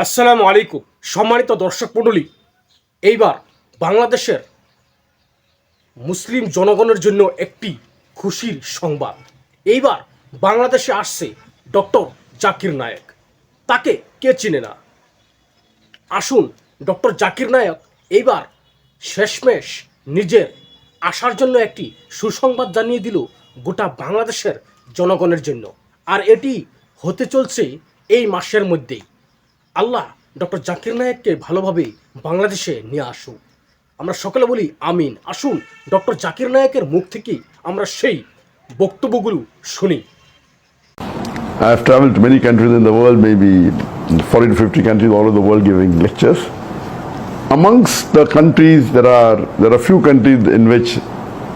আসসালামু আলাইকুম সম্মানিত দর্শক মণ্ডলী। এইবার বাংলাদেশের মুসলিম জনগণের জন্য একটি খুশির সংবাদ। এইবার বাংলাদেশে আসছে ডক্টর জাকির নায়েক। তাকে কে চিনে না? আসুন, ডক্টর জাকির নায়েক এইবার শেষমেশ নিজের আসার জন্য একটি সুসংবাদ জানিয়ে দিল গোটা বাংলাদেশের জনগণের জন্য। আর এটি হতে চলছে এই মাসের মধ্যেই। আল্লাহ ডক্টর জাকির নায়েককে ভালোভাবে বাংলাদেশে নিয়ে আসুক। আমরা সকলে বলি আমিন। আসুন ডক্টর জাকির নায়েকের মুখ থেকে আমরা সেই বক্তব্যগুলো শুনি। I have traveled to many countries in the world, maybe 40 to 50 countries all over the world giving lectures. Amongst the countries, there are few countries in which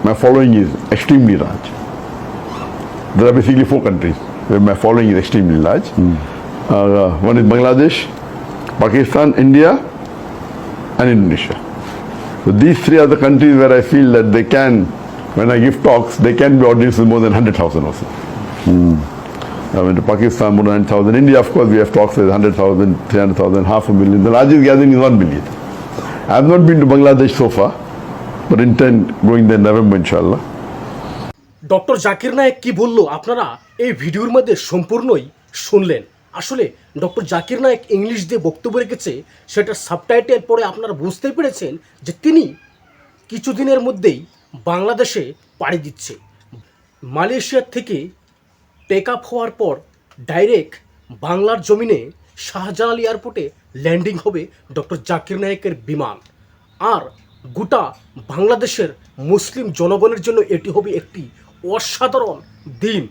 my following is extremely large. There are basically 4 countries where my following is extremely large. One is Bangladesh, Pakistan, India, and Indonesia. So these 3 are the countries where I feel that they can, when I give talks, they can be audiences more than 100,000 or so. I went to Pakistan, more than 100,000. India, of course, we have talks with 100,000, 300,000, 500,000. The largest gathering is 1 million. I have not been to Bangladesh so far, but intend going there in November, inshallah. Doctor Zakir Naik কি বলল আপনারা এই ভিডিওর মধ্যে সম্পূর্ণই শুনলেন। আসলে doctor Zakir Naik English দিয়ে বক্তব্য রেখেছে, সেটা সাবটাইটেল পড়ে আপনারা বুঝতে পেরেছেন যে তিনি কিছুদিনের মধ্যেই বাংলাদেশে পাড়ি দিচ্ছে। মালয়েশিয়ার থেকে টেক আপ হওয়ার পর ডাইরেক্ট বাংলার জমিনে শাহজালাল এয়ারপোর্টে ল্যান্ডিং হবে ডক্টর জাকির নায়েকের বিমান। আর গোটা বাংলাদেশের মুসলিম জনগণের জন্য এটি হবে একটি অসাধারণ দিন,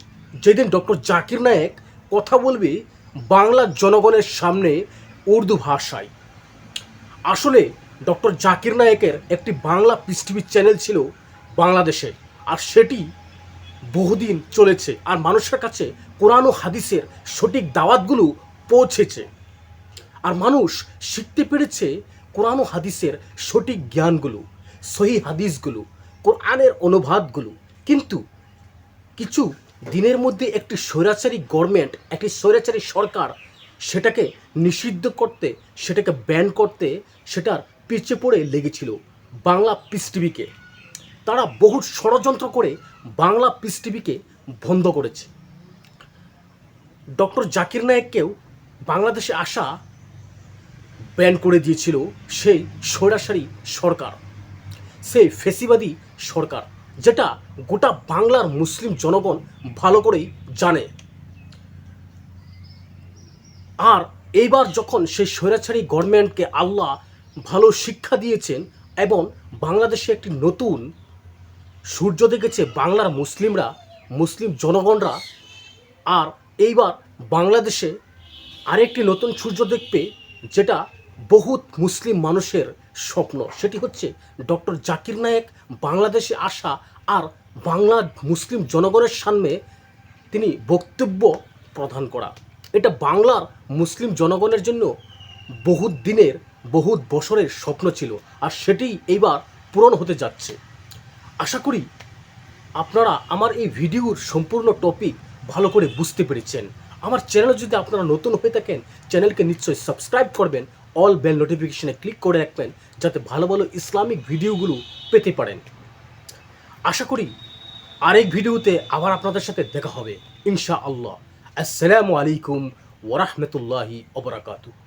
যেদিন ডক্টর জাকির নায়েক কথা বলবে বাংলার জনগণের সামনে উর্দু ভাষায়। আসলে ডক্টর জাকির নায়েকের একটি বাংলা পিস টিভি চ্যানেল ছিল বাংলাদেশে, আর সেটি বহুদিন চলেছে। আর মানুষের কাছে কোরআন ও হাদিসের সঠিক দাওয়াতগুলো পৌঁছেছে, আর মানুষ শিখতে পেরেছে কোরআন ও হাদিসের সঠিক জ্ঞানগুলো, সহি হাদিসগুলো, কোরআনের অনুবাদগুলো। কিন্তু কিছু দিনের মধ্যে একটি স্বৈরাচারী গভর্নমেন্ট, একটি স্বৈরাচারী সরকার সেটাকে নিষিদ্ধ করতে, সেটাকে ব্যান করতে, সেটার পিছে পড়ে লেগেছিল বাংলা পিস টিভিকে। তারা বহু ষড়যন্ত্র করে বাংলা পিস টিভিকে বন্ধ করেছে। ডক্টর জাকির নায়েককেও বাংলাদেশে আসা ব্যান করে দিয়েছিল সেই স্বৈরাচারী সরকার, সেই ফেসিবাদী সরকার, যেটা গোটা বাংলার মুসলিম জনগণ ভালো করেই জানে। আর এইবার যখন সেই স্বৈরাচারী গভর্নমেন্টকে আল্লাহ ভালো শিক্ষা দিয়েছেন এবং বাংলাদেশে একটি নতুন সূর্য দেখেছে বাংলার মুসলিমরা, মুসলিম জনগণরা, আর এইবার বাংলাদেশে আরেকটি নতুন সূর্য দেখবে, যেটা বহুত মুসলিম মানুষের স্বপ্ন। সেটি হচ্ছে ডক্টর জাকির নায়েক বাংলাদেশে আসা আর বাংলার মুসলিম জনগণের সামনে তিনি বক্তব্য প্রদান করা। এটা বাংলার মুসলিম জনগণের জন্য বহুত দিনের, বহুত বছরের স্বপ্ন ছিল, আর সেটি এইবার পূরণ হতে যাচ্ছে। আশা করি আপনারা আমার এই ভিডিওর সম্পূর্ণ টপিক ভালো করে বুঝতে পেরেছেন। আমার চ্যানেলে যদি আপনারা নতুন হয়ে থাকেন, চ্যানেলকে নিশ্চয়ই সাবস্ক্রাইব করবেন, অল বেল নোটিফিকেশনে ক্লিক করে রাখবেন, যাতে ভালো ভালো ইসলামিক ভিডিওগুলো পেতে পারেন। আশা করি আরেক ভিডিওতে আবার আপনাদের সাথে দেখা হবে ইনশাআল্লাহ। আসসালামু আলাইকুম ওয়া রাহমাতুল্লাহি ওয়া বারাকাতুহু।